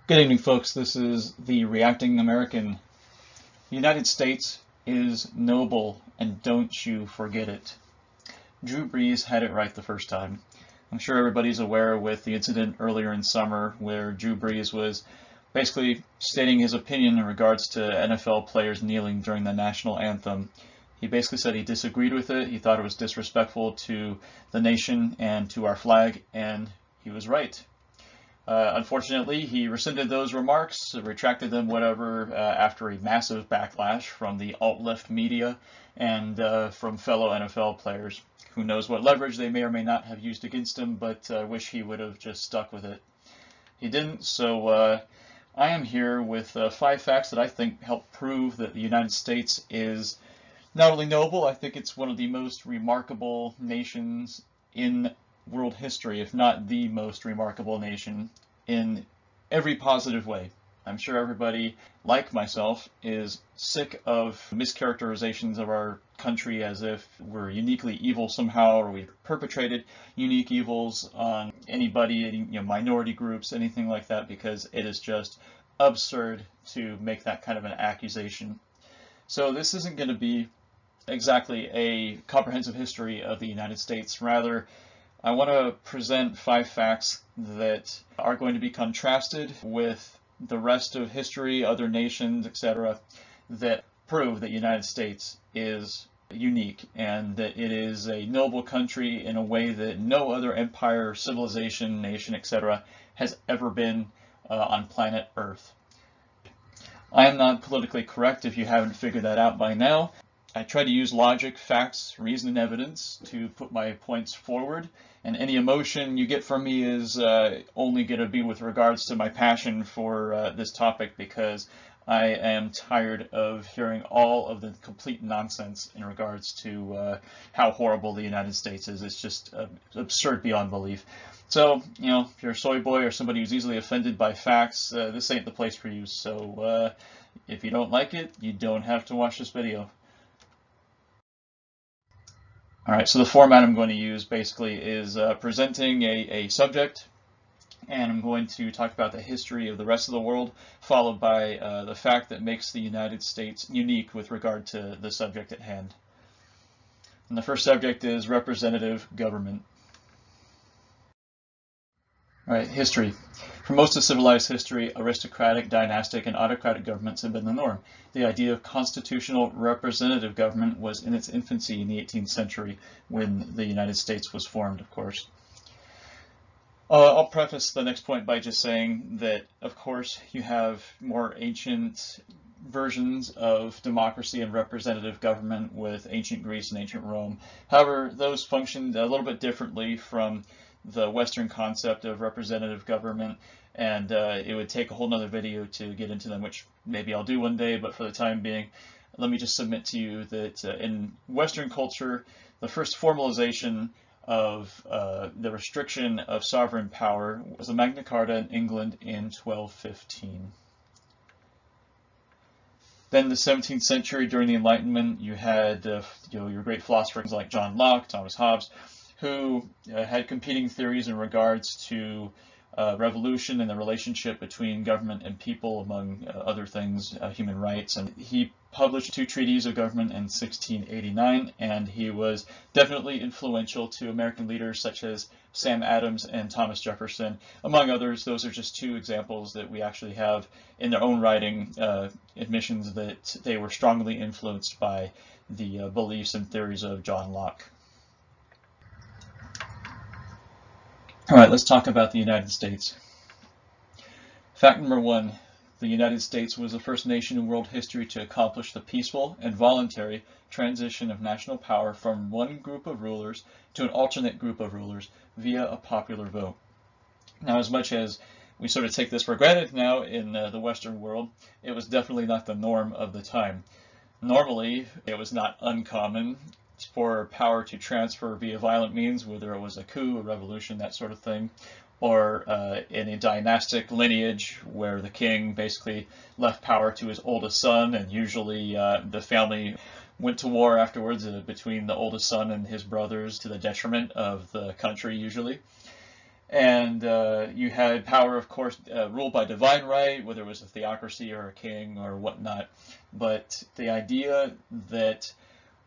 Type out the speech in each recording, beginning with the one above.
Good evening, folks. This is the Reacting American. The United States is noble, and don't you forget it. Drew Brees had it right the first time. I'm sure everybody's aware with the incident earlier in summer where Drew Brees was basically stating his opinion in regards to NFL players kneeling during the national anthem. He basically said he disagreed with it. He thought it was disrespectful to the nation and to our flag, and he was right. Unfortunately, he rescinded those remarks, retracted them, whatever, after a massive backlash from the alt-left media and from fellow NFL players. Who knows what leverage they may or may not have used against him, but wish he would have just stuck with it. He didn't, so I am here with 5 facts that I think help prove that the United States is not only noble, I think it's one of the most remarkable nations in world history, if not the most remarkable nation in every positive way. I'm sure everybody, like myself, is sick of mischaracterizations of our country as if we're uniquely evil somehow, or we've perpetrated unique evils on anybody, minority groups, anything like that, because it is just absurd to make that kind of an accusation. So this isn't going to be exactly a comprehensive history of the United States. Rather, I want to present 5 facts that are going to be contrasted with the rest of history, other nations, etc., that prove that the United States is unique and that it is a noble country in a way that no other empire, civilization, nation, etc., has ever been on planet Earth. I am not politically correct if you haven't figured that out by now. I try to use logic, facts, reason, and evidence to put my points forward, and any emotion you get from me is only going to be with regards to my passion for this topic, because I am tired of hearing all of the complete nonsense in regards to how horrible the United States is. It's just absurd beyond belief. So, if you're a soy boy or somebody who's easily offended by facts, this ain't the place for you. So if you don't like it, you don't have to watch this video. Alright, so the format I'm going to use basically is presenting a subject, and I'm going to talk about the history of the rest of the world, followed by the fact that makes the United States unique with regard to the subject at hand. And the first subject is representative government. Alright, history. For most of civilized history, aristocratic, dynastic, and autocratic governments have been the norm. The idea of constitutional representative government was in its infancy in the 18th century, when the United States was formed, of course. I'll preface the next point by just saying that, of course, you have more ancient versions of democracy and representative government with ancient Greece and ancient Rome. However, those functioned a little bit differently from the Western concept of representative government, and it would take a whole nother video to get into them, which maybe I'll do one day, but for the time being, let me just submit to you that in Western culture, the first formalization of the restriction of sovereign power was the Magna Carta in England in 1215. Then the 17th century, during the Enlightenment, you had your great philosophers like John Locke, Thomas Hobbes, who had competing theories in regards to revolution and the relationship between government and people, among other things, human rights. And he published 2 treaties of government in 1689, and he was definitely influential to American leaders such as Sam Adams and Thomas Jefferson, among others. Those are just 2 examples that we actually have in their own writing, admissions that they were strongly influenced by the beliefs and theories of John Locke. All right, let's talk about the United States. Fact number 1, the United States was the first nation in world history to accomplish the peaceful and voluntary transition of national power from one group of rulers to an alternate group of rulers via a popular vote. Now, as much as we sort of take this for granted now in the Western world, it was definitely not the norm of the time. Normally, it was not uncommon for power to transfer via violent means, whether it was a coup, a revolution, that sort of thing, or in a dynastic lineage where the king basically left power to his oldest son, and usually the family went to war afterwards between the oldest son and his brothers to the detriment of the country usually. And you had power, of course, ruled by divine right, whether it was a theocracy or a king or whatnot. But the idea that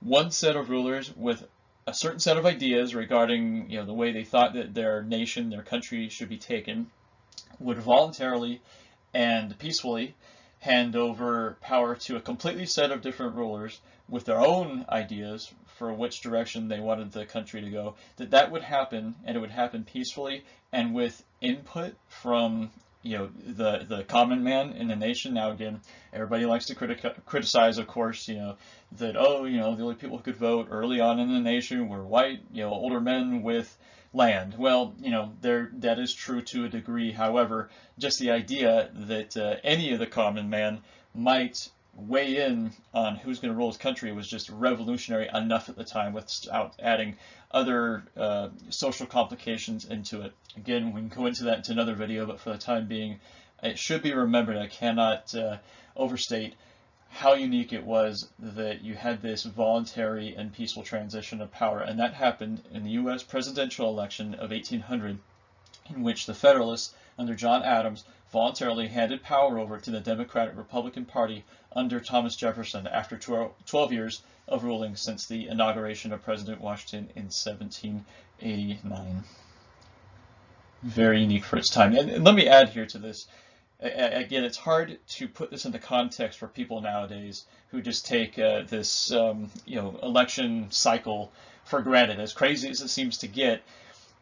one set of rulers with a certain set of ideas regarding, the way they thought that their nation, their country should be taken, would voluntarily and peacefully hand over power to a completely set of different rulers with their own ideas for which direction they wanted the country to go, that would happen, and it would happen peacefully and with input from the common man in the nation. Now again, everybody likes to criticize, of course, that the only people who could vote early on in the nation were white, older men with land. Well, that is true to a degree. However, just the idea that any of the common man might weigh in on who's going to rule his country was just revolutionary enough at the time, without adding other social complications into it. Again, we can go into that into another video, but for the time being, it should be remembered, I cannot overstate how unique it was that you had this voluntary and peaceful transition of power. And that happened in the U.S. presidential election of 1800, in which the Federalists, under John Adams, voluntarily handed power over to the Democratic Republican Party under Thomas Jefferson after 12 years of ruling since the inauguration of President Washington in 1789. Very unique for its time. And let me add here to this. Again, it's hard to put this into context for people nowadays who just take this election cycle for granted. As crazy as it seems to get,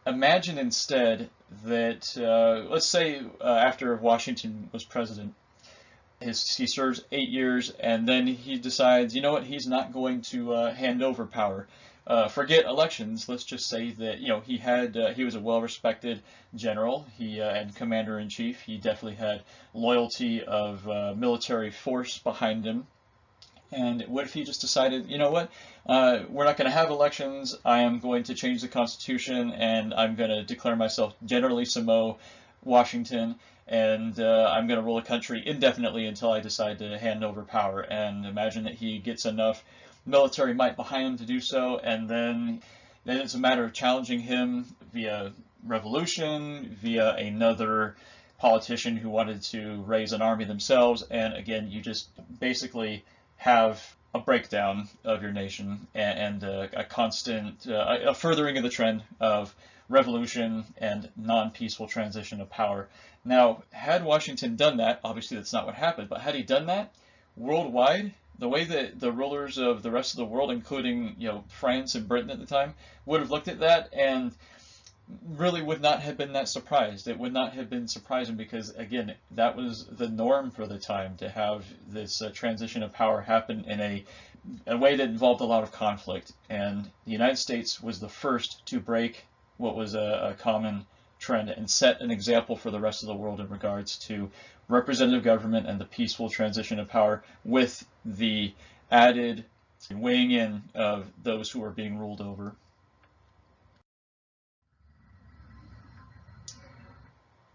imagine instead that, let's say after Washington was president, he serves 8 years, and then he decides, he's not going to hand over power. Forget elections. Let's just say that he was a well-respected general, and commander-in-chief. He definitely had loyalty of military force behind him. And what if he just decided, we're not going to have elections. I am going to change the Constitution, and I'm going to declare myself Generalissimo Washington, and I'm going to rule the country indefinitely until I decide to hand over power. And imagine that he gets enough military might behind him to do so, and then it's a matter of challenging him via revolution, via another politician who wanted to raise an army themselves, and again, you just basically have a breakdown of your nation and a constant a furthering of the trend of revolution and non-peaceful transition of power. Now, had Washington done that, obviously that's not what happened, but had he done that worldwide, the way that the rulers of the rest of the world, including France and Britain at the time, would have looked at that and really would not have been that surprised. It would not have been surprising because, again, that was the norm for the time, to have this transition of power happen in a way that involved a lot of conflict. And the United States was the first to break what was a common trend and set an example for the rest of the world in regards to representative government and the peaceful transition of power, with the added weighing in of those who are being ruled over.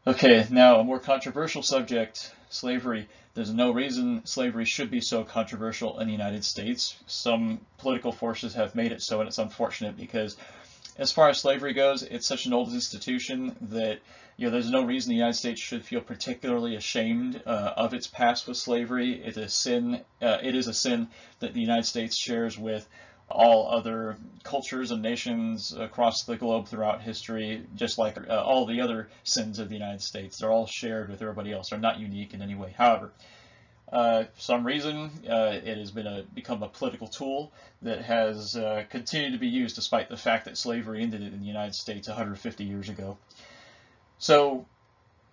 Okay, now a more controversial subject, slavery. There's no reason slavery should be so controversial in the United States. Some political forces have made it so, and it's unfortunate because as far as slavery goes, it's such an old institution that there's no reason the United States should feel particularly ashamed of its past with slavery. It is a sin that the United States shares with all other cultures and nations across the globe throughout history, just like all the other sins of the United States. They're all shared with everybody else. They're not unique in any way. However, for some reason, it has become a political tool that has continued to be used despite the fact that slavery ended in the United States 150 years ago. So,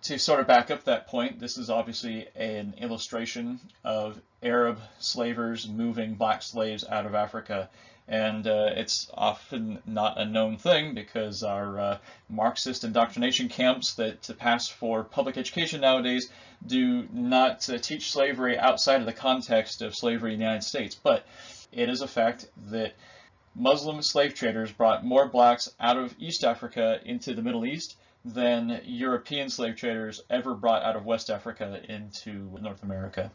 to sort of back up that point, this is obviously an illustration of Arab slavers moving black slaves out of Africa. And it's often not a known thing because our Marxist indoctrination camps that pass for public education nowadays do not teach slavery outside of the context of slavery in the United States. But it is a fact that Muslim slave traders brought more blacks out of East Africa into the Middle East than European slave traders ever brought out of West Africa into North America.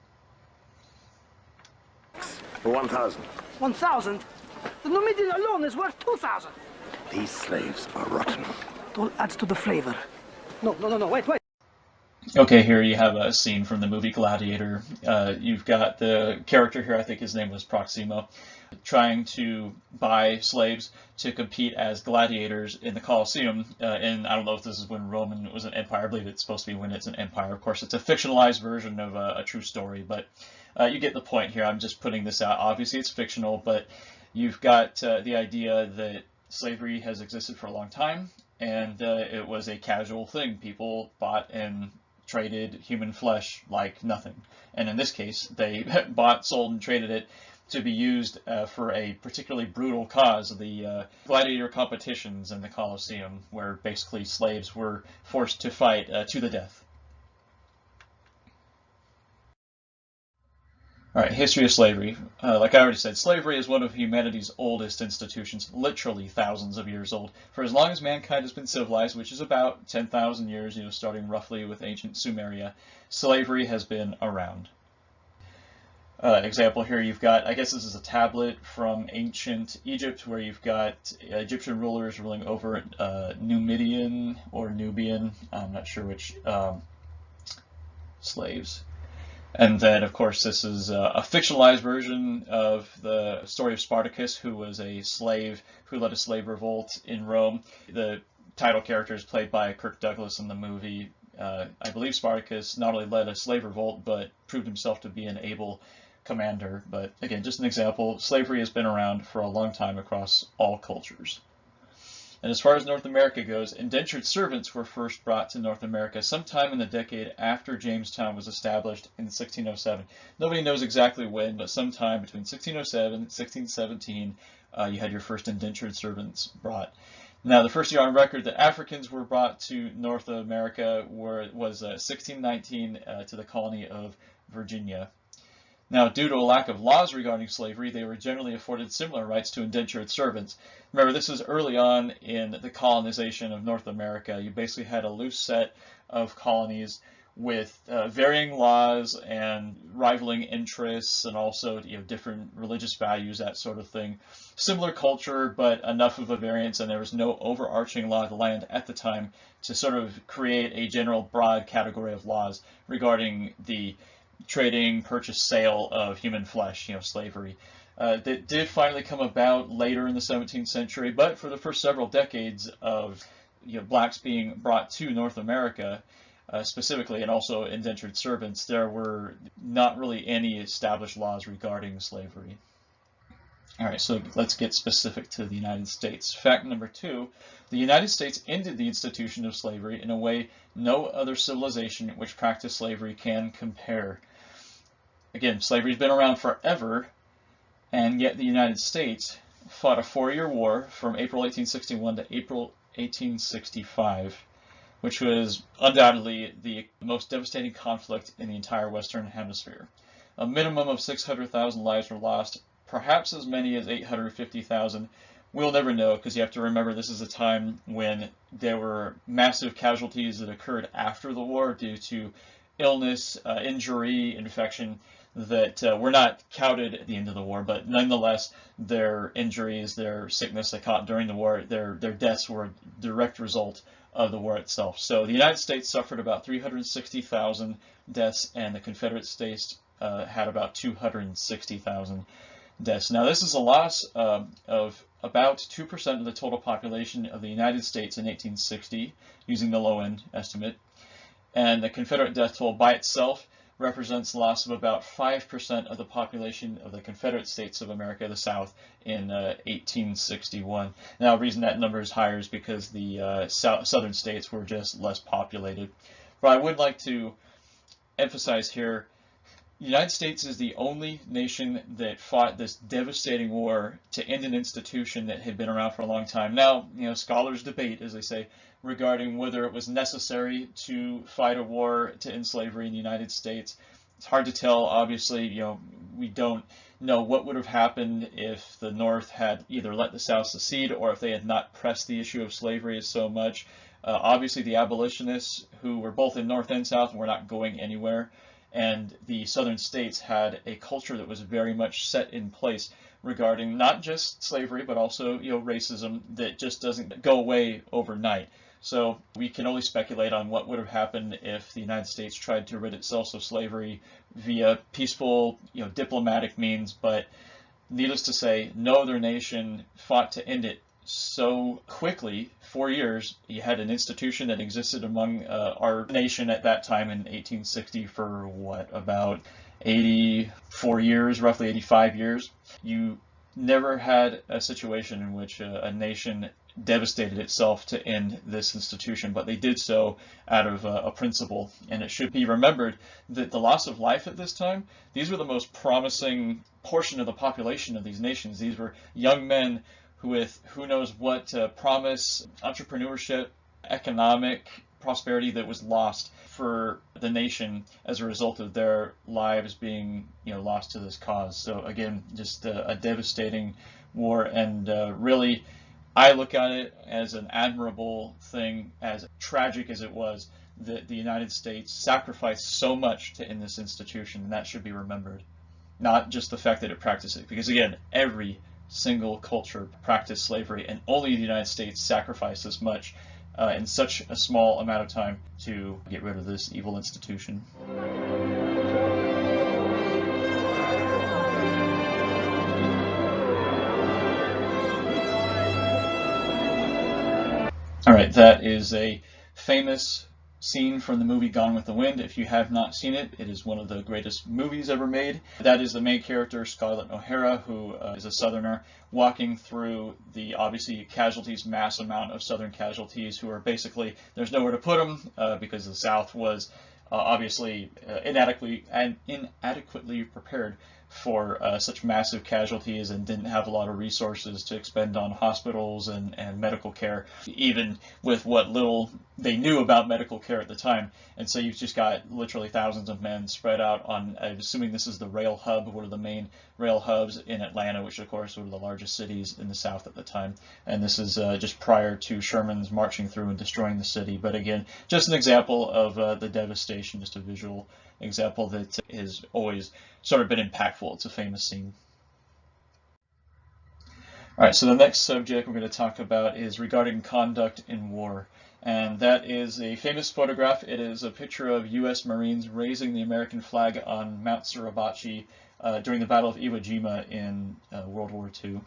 For 1,000. 1,000? The Numidian alone is worth 2,000. These slaves are rotten. all adds to the flavor. No, wait. Okay, here you have a scene from the movie Gladiator. You've got the character here, I think his name was Proximo, trying to buy slaves to compete as gladiators in the Colosseum. And I don't know if this is when Rome was an empire. I believe it's supposed to be when it's an empire. Of course, it's a fictionalized version of a true story, but you get the point here. I'm just putting this out. Obviously, it's fictional, but you've got the idea that slavery has existed for a long time, and it was a casual thing. People bought and traded human flesh like nothing. And in this case, they bought, sold, and traded it to be used for a particularly brutal cause, the gladiator competitions in the Colosseum, where basically slaves were forced to fight to the death. All right, history of slavery. Like I already said, slavery is one of humanity's oldest institutions, literally thousands of years old. For as long as mankind has been civilized, which is about 10,000 years, starting roughly with ancient Sumeria, slavery has been around. Example here, you've got, I guess this is a tablet from ancient Egypt, where you've got Egyptian rulers ruling over Numidian or Nubian, I'm not sure which, slaves. And then, of course, this is a fictionalized version of the story of Spartacus, who was a slave who led a slave revolt in Rome. The title character is played by Kirk Douglas in the movie. I believe Spartacus not only led a slave revolt, but proved himself to be an able commander. But again, just an example, slavery has been around for a long time across all cultures. And as far as North America goes, indentured servants were first brought to North America sometime in the decade after Jamestown was established in 1607. Nobody knows exactly when, but sometime between 1607 and 1617, you had your first indentured servants brought. Now, the first year on record that Africans were brought to North America was 1619 to the colony of Virginia. Now, due to a lack of laws regarding slavery, they were generally afforded similar rights to indentured servants. Remember, this is early on in the colonization of North America. You basically had a loose set of colonies with varying laws and rivaling interests, and also different religious values, that sort of thing. Similar culture, but enough of a variance, and there was no overarching law of the land at the time to sort of create a general broad category of laws regarding the trading, purchase, sale of human flesh, slavery. That did finally come about later in the 17th century, but for the first several decades of blacks being brought to North America, specifically, and also indentured servants, there were not really any established laws regarding slavery. All right, so let's get specific to the United States. Fact number 2, the United States ended the institution of slavery in a way no other civilization which practiced slavery can compare. Again, slavery's been around forever, and yet the United States fought a 4-year war from April 1861 to April 1865, which was undoubtedly the most devastating conflict in the entire Western Hemisphere. A minimum of 600,000 lives were lost, perhaps as many as 850,000. We'll never know, because you have to remember this is a time when there were massive casualties that occurred after the war due to illness, injury, infection that were not counted at the end of the war, but nonetheless, their injuries, their sickness they caught during the war, their deaths were a direct result of the war itself. So the United States suffered about 360,000 deaths, and the Confederate States had about 260,000 deaths. Now, this is a loss of about 2% of the total population of the United States in 1860, using the low-end estimate. And the Confederate death toll by itself represents the loss of about 5% of the population of the Confederate States of America, the South, in 1861. Now, the reason that number is higher is because the southern states were just less populated. But I would like to emphasize here, the United States is the only nation that fought this devastating war to end an institution that had been around for a long time. Now, scholars debate, as they say, regarding whether it was necessary to fight a war to end slavery in the United States. It's hard to tell. Obviously, we don't know what would have happened if the North had either let the South secede or if they had not pressed the issue of slavery so much. Obviously, the abolitionists, who were both in North and South, were not going anywhere. And the southern states had a culture that was very much set in place regarding not just slavery, but also racism that just doesn't go away overnight. So we can only speculate on what would have happened if the United States tried to rid itself of slavery via peaceful, diplomatic means. But needless to say, no other nation fought to end it so quickly. 4 years, you had an institution that existed among our nation at that time in 1860 for about 84 years, roughly 85 years. You never had a situation in which a nation devastated itself to end this institution, but they did so out of a principle. And it should be remembered that the loss of life at this time, these were the most promising portion of the population of these nations. These were young men with who knows what promise, entrepreneurship, economic prosperity that was lost for the nation as a result of their lives being lost to this cause. So again, just a devastating war, and really I look at it as an admirable thing, as tragic as it was, that the United States sacrificed so much to end this institution, and that should be remembered. Not just the fact that it practiced it, because again, every single culture practiced slavery, and only the United States sacrificed this much in such a small amount of time to get rid of this evil institution. All right, that is a famous scene from the movie Gone with the Wind. If you have not seen it, it is one of the greatest movies ever made. That is the main character, Scarlett O'Hara, who is a Southerner, walking through the obviously casualties, mass amount of Southern casualties who are basically, there's nowhere to put them because the South was obviously inadequately prepared for such massive casualties and didn't have a lot of resources to expend on hospitals and medical care, even with what little they knew about medical care at the time. And so you've just got literally thousands of men spread out on, I'm assuming this is the rail hub, one of the main rail hubs in Atlanta, which of course was one of the largest cities in the South at the time. And this is just prior to Sherman's marching through and destroying the city. But again, just an example of the devastation, just a visual example that has always sort of been impactful. It's a famous scene. All right, so the next subject we're going to talk about is regarding conduct in war. And that is a famous photograph. It is a picture of U.S. Marines raising the American flag on Mount Suribachi during the Battle of Iwo Jima in World War II.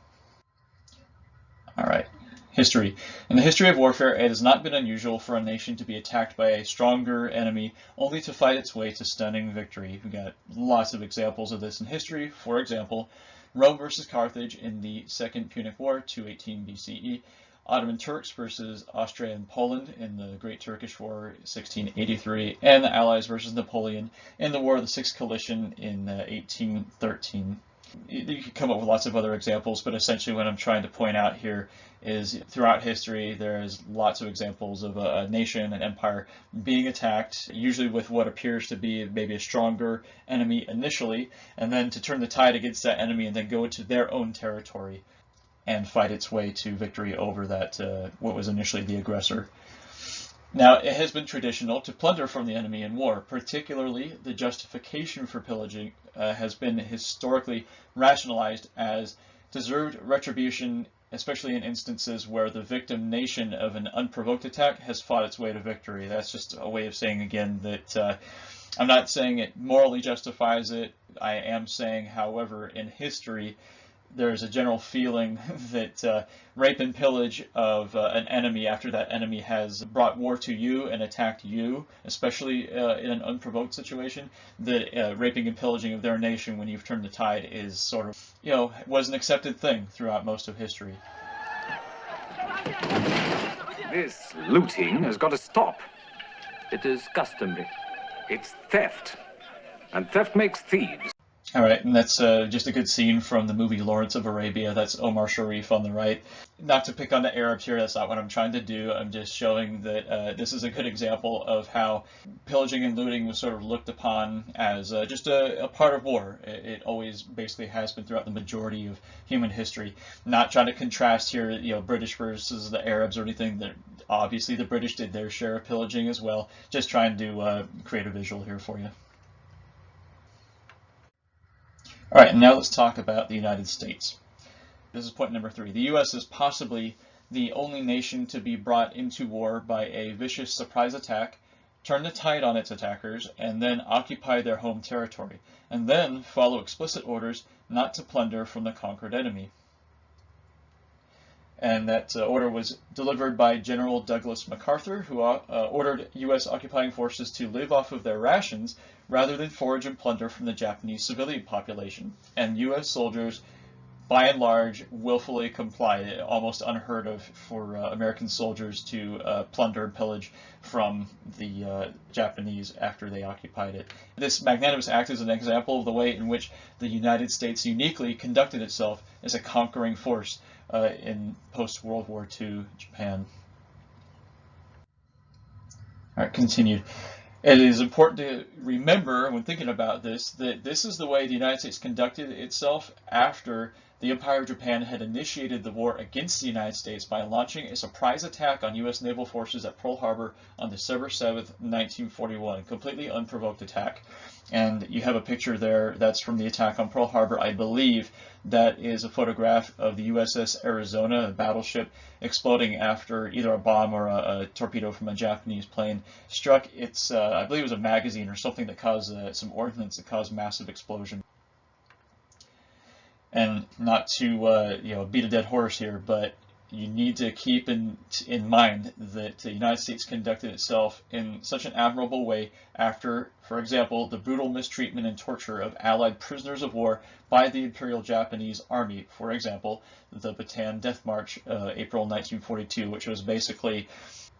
All right. History. In the history of warfare, it has not been unusual for a nation to be attacked by a stronger enemy only to fight its way to stunning victory. We've got lots of examples of this in history. For example, Rome versus Carthage in the Second Punic War, 218 BCE. Ottoman Turks versus Austria and Poland in the Great Turkish War, 1683. And the Allies versus Napoleon in the War of the Sixth Coalition in 1813. You could come up with lots of other examples, but essentially what I'm trying to point out here is throughout history there's lots of examples of a nation, an empire, being attacked, usually with what appears to be maybe a stronger enemy initially, and then to turn the tide against that enemy and then go into their own territory and fight its way to victory over that what was initially the aggressor. Now, it has been traditional to plunder from the enemy in war. Particularly, the justification for pillaging has been historically rationalized as deserved retribution, especially in instances where the victim nation of an unprovoked attack has fought its way to victory. That's just a way of saying, again, that I'm not saying it morally justifies it. I am saying, however, in history, there's a general feeling that rape and pillage of an enemy after that enemy has brought war to you and attacked you, especially in an unprovoked situation, that raping and pillaging of their nation when you've turned the tide is sort of, was an accepted thing throughout most of history. This looting has got to stop. It is customary. It's theft, and theft makes thieves. All right, and that's just a good scene from the movie Lawrence of Arabia. That's Omar Sharif on the right. Not to pick on the Arabs here, that's not what I'm trying to do. I'm just showing that this is a good example of how pillaging and looting was sort of looked upon as just a part of war. It always basically has been throughout the majority of human history. Not trying to contrast here, British versus the Arabs or anything. That obviously the British did their share of pillaging as well. Just trying to create a visual here for you. All right, and now let's talk about the United States. This is point number 3. The U.S. is possibly the only nation to be brought into war by a vicious surprise attack, turn the tide on its attackers, and then occupy their home territory, and then follow explicit orders not to plunder from the conquered enemy. And that order was delivered by General Douglas MacArthur, who ordered U.S. occupying forces to live off of their rations rather than forage and plunder from the Japanese civilian population. And U.S. soldiers, by and large, willfully comply. Almost unheard of for American soldiers to plunder and pillage from the Japanese after they occupied it. This magnanimous act is an example of the way in which the United States uniquely conducted itself as a conquering force in post-World War II Japan. All right, continued. It is important to remember when thinking about this that this is the way the United States conducted itself after the Empire of Japan had initiated the war against the United States by launching a surprise attack on U.S. naval forces at Pearl Harbor on December 7th, 1941, a completely unprovoked attack. And you have a picture there that's from the attack on Pearl Harbor. I believe that is a photograph of the USS Arizona, a battleship, exploding after either a bomb or a torpedo from a Japanese plane struck its, I believe it was a magazine or something that caused some ordnance that caused massive explosion. And not to beat a dead horse here, but you need to keep in mind that the United States conducted itself in such an admirable way after, for example, the brutal mistreatment and torture of Allied prisoners of war by the Imperial Japanese Army. For example, the Bataan Death March, April 1942, which was basically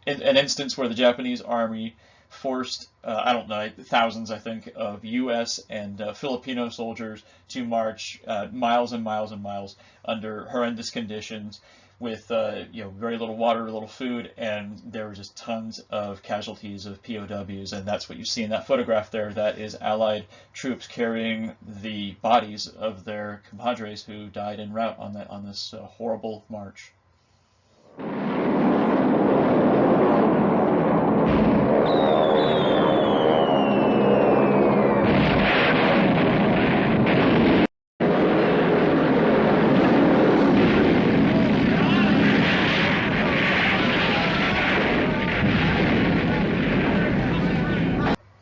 an instance where the Japanese Army forced, I don't know, thousands, I think, of U.S. and Filipino soldiers to march miles and miles and miles under horrendous conditions with very little water, little food, and there were just tons of casualties of POWs, and that's what you see in that photograph there. That is Allied troops carrying the bodies of their compadres who died en route on this horrible march.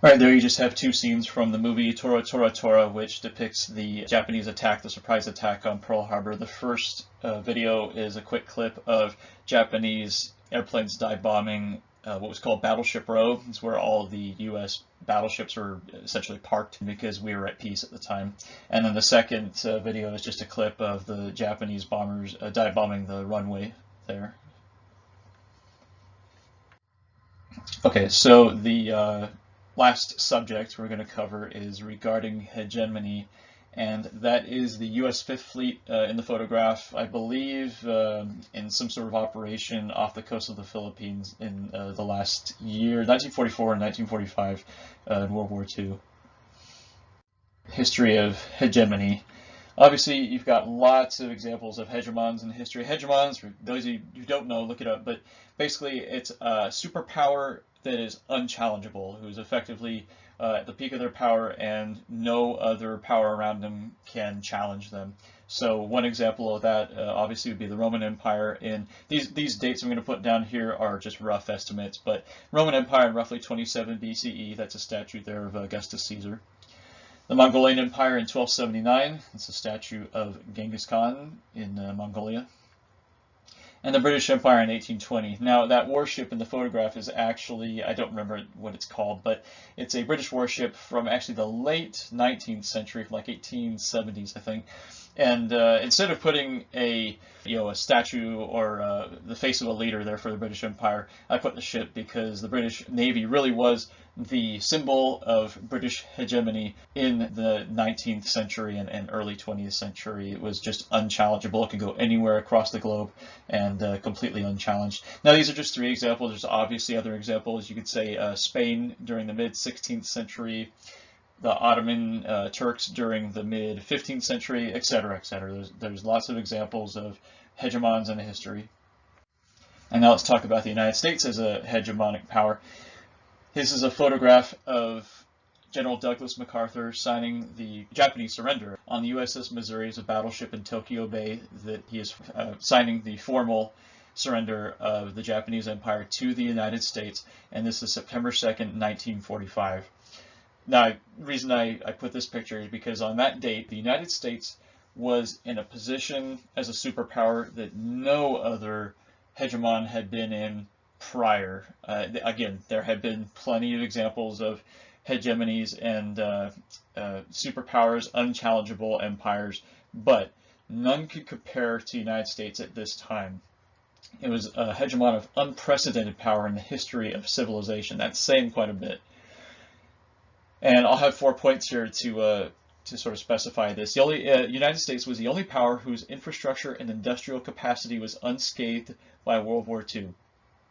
Right there you just have two scenes from the movie Tora Tora Tora, which depicts the Japanese attack, the surprise attack on Pearl Harbor. The first video is a quick clip of Japanese airplanes dive bombing what was called Battleship Row. It's where all the U.S. battleships were essentially parked because we were at peace at the time. And then the second video is just a clip of the Japanese bombers dive bombing the runway there. Okay, so the last subject we're going to cover is regarding hegemony, and that is the U.S. Fifth Fleet in the photograph, I believe, in some sort of operation off the coast of the Philippines in the last year, 1944 and 1945, in World War II. History of hegemony. Obviously, you've got lots of examples of hegemons in history. Hegemons, for those of you who don't know, look it up, but basically it's a superpower that is unchallengeable, who's effectively at the peak of their power and no other power around them can challenge them. So one example of that obviously would be the Roman Empire. In these dates I'm going to put down here are just rough estimates, but Roman Empire in roughly 27 BCE, that's a statue there of Augustus Caesar. The Mongolian Empire in 1279, that's a statue of Genghis Khan in Mongolia. And the British Empire in 1820. Now, that warship in the photograph is actually, I don't remember what it's called, but it's a British warship from actually the late 19th century, from like 1870s, I think. And instead of putting a statue or the face of a leader there for the British Empire, I put the ship because the British Navy really was the symbol of British hegemony in the 19th century and early 20th century. It was just unchallengeable. It could go anywhere across the globe and completely unchallenged. Now, these are just three examples. There's obviously other examples. You could say Spain during the mid-16th century, the Ottoman Turks during the mid-15th century, etc., etc. There's lots of examples of hegemons in history. And now let's talk about the United States as a hegemonic power. This is a photograph of General Douglas MacArthur signing the Japanese surrender on the USS Missouri, a battleship in Tokyo Bay, that he is signing the formal surrender of the Japanese Empire to the United States, and this is September 2nd, 1945. Now, the reason I put this picture is because on that date, the United States was in a position as a superpower that no other hegemon had been in prior. Again, there had been plenty of examples of hegemonies and superpowers, unchallengeable empires, but none could compare to the United States at this time. It was a hegemon of unprecedented power in the history of civilization. That's saying quite a bit. And I'll have 4 points here to sort of specify this. The United States was the only power whose infrastructure and industrial capacity was unscathed by World War II.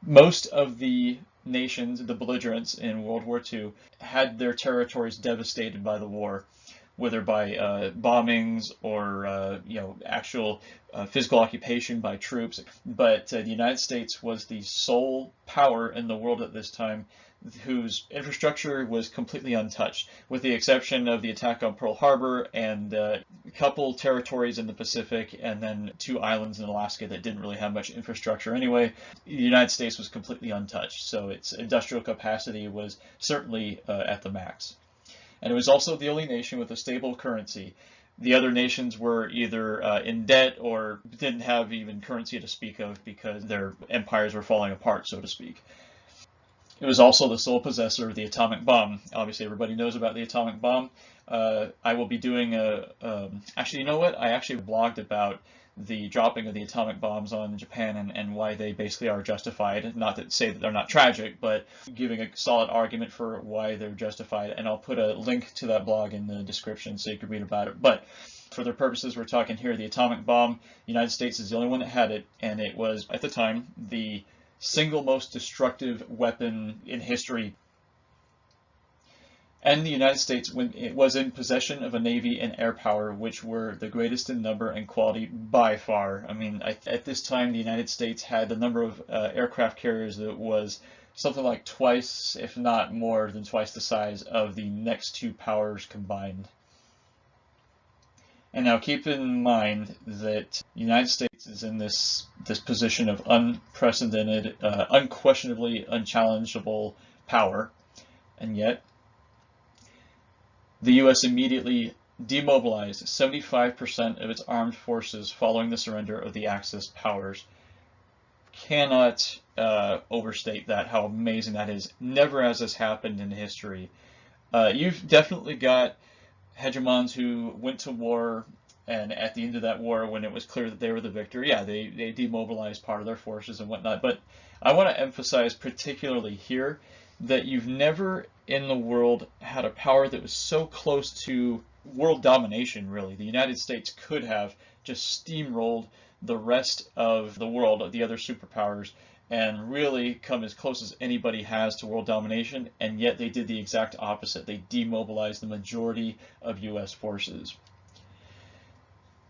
Most of the nations, the belligerents in World War II, had their territories devastated by the war, whether by bombings or actual physical occupation by troops. But the United States was the sole power in the world at this time whose infrastructure was completely untouched, with the exception of the attack on Pearl Harbor and a couple territories in the Pacific and then 2 islands in Alaska that didn't really have much infrastructure anyway. The United States was completely untouched, so its industrial capacity was certainly at the max. And it was also the only nation with a stable currency. The other nations were either in debt or didn't have even currency to speak of because their empires were falling apart, so to speak. It was also the sole possessor of the atomic bomb. Obviously, everybody knows about the atomic bomb. I will be doing actually, you know what? I actually blogged about the dropping of the atomic bombs on Japan and why they basically are justified. Not to say that they're not tragic, but giving a solid argument for why they're justified. And I'll put a link to that blog in the description so you can read about it. But for the purposes we're talking here, the atomic bomb, the United States is the only one that had it, and it was, at the time, the single most destructive weapon in history. And the United States, when it was in possession of a navy and air power, which were the greatest in number and quality by far. I mean, at this time, the United States had the number of aircraft carriers that was something like twice, if not more than twice the size of the next 2 powers combined. And now keep in mind that the United States is in this position of unprecedented, unquestionably unchallengeable power, and yet the U.S. immediately demobilized 75% of its armed forces following the surrender of the Axis powers. Cannot overstate that, how amazing that is. Never has this happened in history. You've definitely got hegemons who went to war, and at the end of that war, when it was clear that they were the victor, yeah, they demobilized part of their forces and whatnot. But I want to emphasize particularly here that you've never in the world had a power that was so close to world domination, really. The United States could have just steamrolled the rest of the world, the other superpowers, and really come as close as anybody has to world domination, and yet they did the exact opposite. They demobilized the majority of U.S. forces.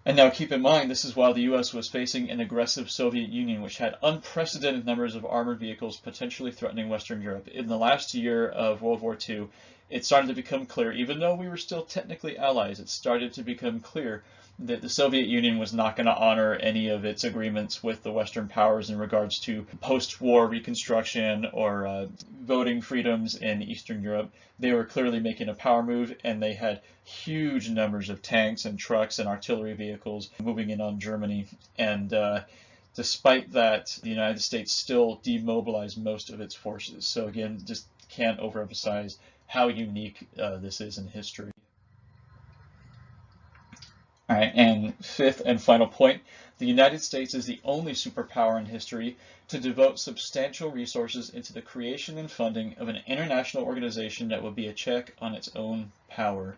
And now keep in mind, this is while the U.S. was facing an aggressive Soviet Union, which had unprecedented numbers of armored vehicles potentially threatening Western Europe. In the last year of World War II, it started to become clear, even though we were still technically allies, it started to become clear that the Soviet Union was not going to honor any of its agreements with the Western powers in regards to post-war reconstruction or voting freedoms in Eastern Europe. They were clearly making a power move, and they had huge numbers of tanks and trucks and artillery vehicles moving in on Germany. And despite that, the United States still demobilized most of its forces. So again, just can't overemphasize how unique this is in history. All right, and fifth and final point, the United States is the only superpower in history to devote substantial resources into the creation and funding of an international organization that would be a check on its own power.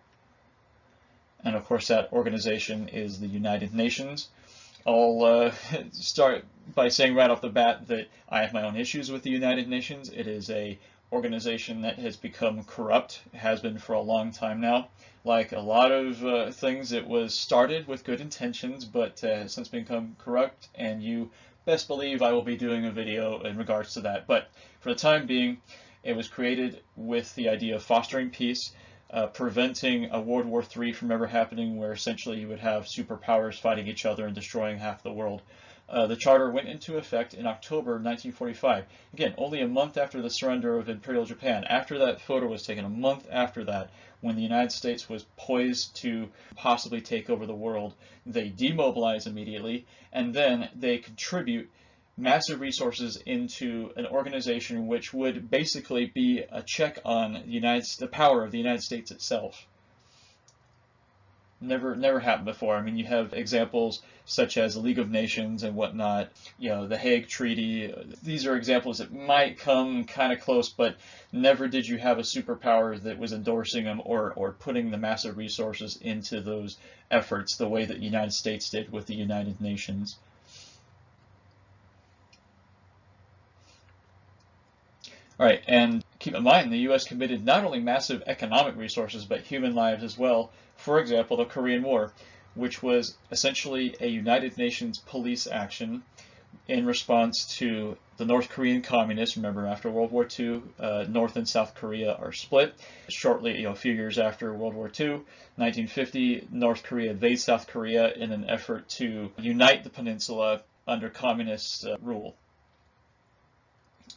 And of course, that organization is the United Nations. I'll start by saying right off the bat that I have my own issues with the United Nations. It is a organization that has become corrupt, has been for a long time now. Like a lot of things, it was started with good intentions, but has since become corrupt, and you best believe I will be doing a video in regards to that. But for the time being, it was created with the idea of fostering peace, preventing a World War III from ever happening, where essentially you would have superpowers fighting each other and destroying half the world. The charter went into effect in October 1945. Again, only a month after the surrender of Imperial Japan. After that photo was taken, a month after that, when the United States was poised to possibly take over the world, they demobilize immediately, and then they contribute massive resources into an organization which would basically be a check on the power of the United States itself. Never happened before. I mean, you have examples such as the League of Nations and whatnot, the Hague Treaty. These are examples that might come kind of close, but never did you have a superpower that was endorsing them or putting the massive resources into those efforts the way that the United States did with the United Nations. All right, and keep in mind, the U.S. committed not only massive economic resources, but human lives as well. For example, the Korean War, which was essentially a United Nations police action in response to the North Korean communists. Remember, after World War II, North and South Korea are split. Shortly, a few years after World War II, 1950, North Korea invades South Korea in an effort to unite the peninsula under communist rule.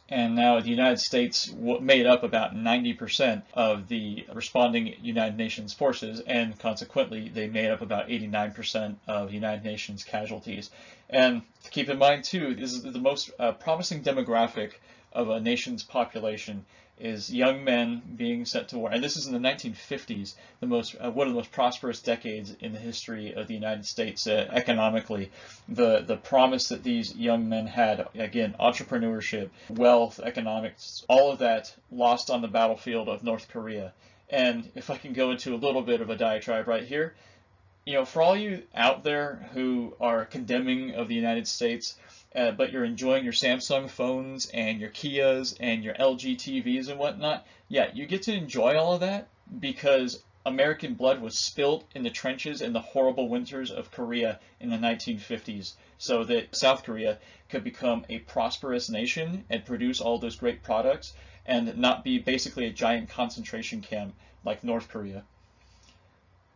And now the United States made up about 90% of the responding United Nations forces, and consequently they made up about 89% of United Nations casualties. And keep in mind too, this is the most promising demographic of a nation's population is young men being sent to war. And this is in the 1950s, one of the most prosperous decades in the history of the United States economically. The promise that these young men had, again, entrepreneurship, wealth, economics, all of that lost on the battlefield of North Korea. And if I can go into a little bit of a diatribe right here, for all you out there who are condemning of the United States, but you're enjoying your Samsung phones and your Kias and your LG TVs and whatnot, yeah, you get to enjoy all of that because American blood was spilled in the trenches in the horrible winters of Korea in the 1950s so that South Korea could become a prosperous nation and produce all those great products and not be basically a giant concentration camp like North Korea.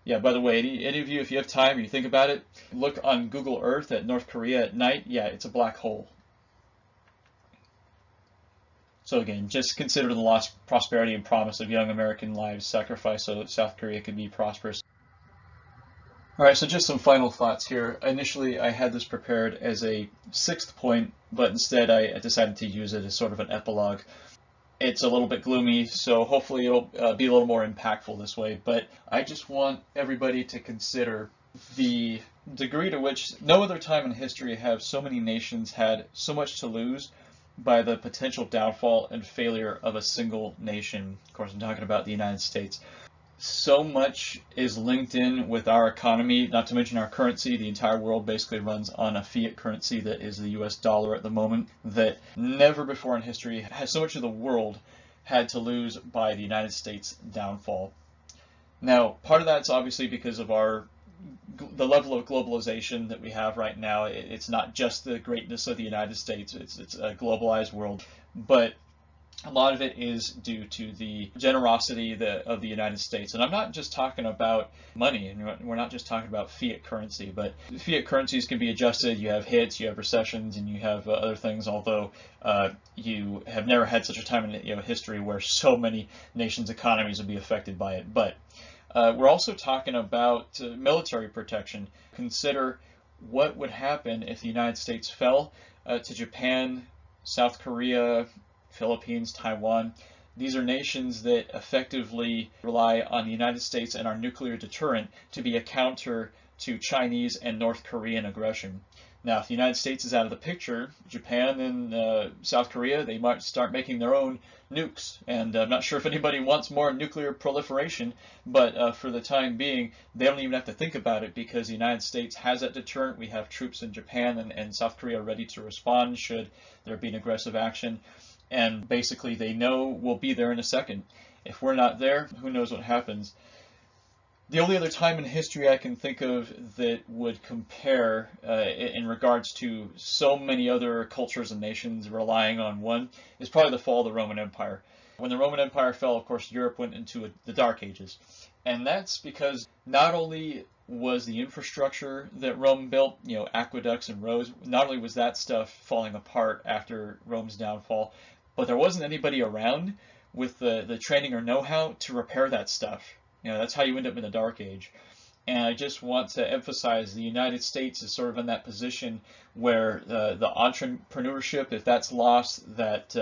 Yeah, by the way, any of you, if you have time, you think about it, look on Google Earth at North Korea at night. Yeah, it's a black hole. So again, just consider the lost prosperity and promise of young American lives sacrificed so that South Korea could be prosperous. All right, so just some final thoughts here. Initially, I had this prepared as a 6th point, but instead I decided to use it as sort of an epilogue. It's a little bit gloomy, so hopefully it'll be a little more impactful this way. But I just want everybody to consider the degree to which no other time in history have so many nations had so much to lose by the potential downfall and failure of a single nation. Of course, I'm talking about the United States. So much is linked in with our economy, not to mention our currency. The entire world basically runs on a fiat currency that is the US dollar at the moment, that never before in history has so much of the world had to lose by the United States downfall. Now, part of that's obviously because of the level of globalization that we have right now. It's not just the greatness of the United States, it's a globalized world, but a lot of it is due to the generosity of the United States. And I'm not just talking about money, and we're not just talking about fiat currency, but fiat currencies can be adjusted. You have hits, you have recessions, and you have other things, although you have never had such a time in history where so many nations' economies would be affected by it. But we're also talking about military protection. Consider what would happen if the United States fell to Japan, South Korea, Philippines, Taiwan. These are nations that effectively rely on the United States and our nuclear deterrent to be a counter to Chinese and North Korean aggression. Now, if the United States is out of the picture, Japan and South Korea, they might start making their own nukes. And I'm not sure if anybody wants more nuclear proliferation, but for the time being, they don't even have to think about it because the United States has that deterrent. We have troops in Japan and South Korea ready to respond should there be an aggressive action. And basically they know we'll be there in a second. If we're not there, who knows what happens. The only other time in history I can think of that would compare in regards to so many other cultures and nations relying on one is probably the fall of the Roman Empire. When the Roman Empire fell, of course, Europe went into the Dark Ages. And that's because not only was the infrastructure that Rome built, you know, aqueducts and roads. Not only was that stuff falling apart after Rome's downfall, but there wasn't anybody around with the training or know-how to repair that stuff. You know, that's how you end up in the Dark Age. And I just want to emphasize the United States is sort of in that position where the entrepreneurship, if that's lost, that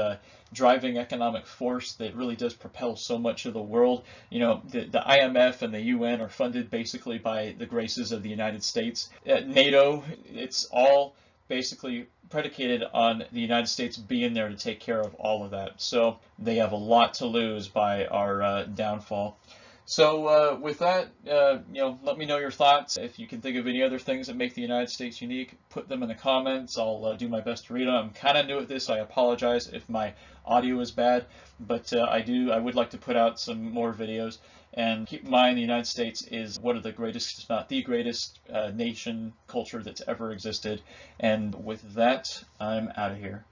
driving economic force that really does propel so much of the world. You know, the IMF and the UN are funded basically by the graces of the United States. NATO, it's all basically predicated on the United States being there to take care of all of that. So they have a lot to lose by our downfall. So with that, you know, let me know your thoughts. If you can think of any other things that make the United States unique, put them in the comments. I'll do my best to read them. I'm kind of new at this. I apologize if my audio is bad, but I would like to put out some more videos. And keep in mind, the United States is one of the greatest, if not the greatest, nation culture that's ever existed. And with that, I'm out of here.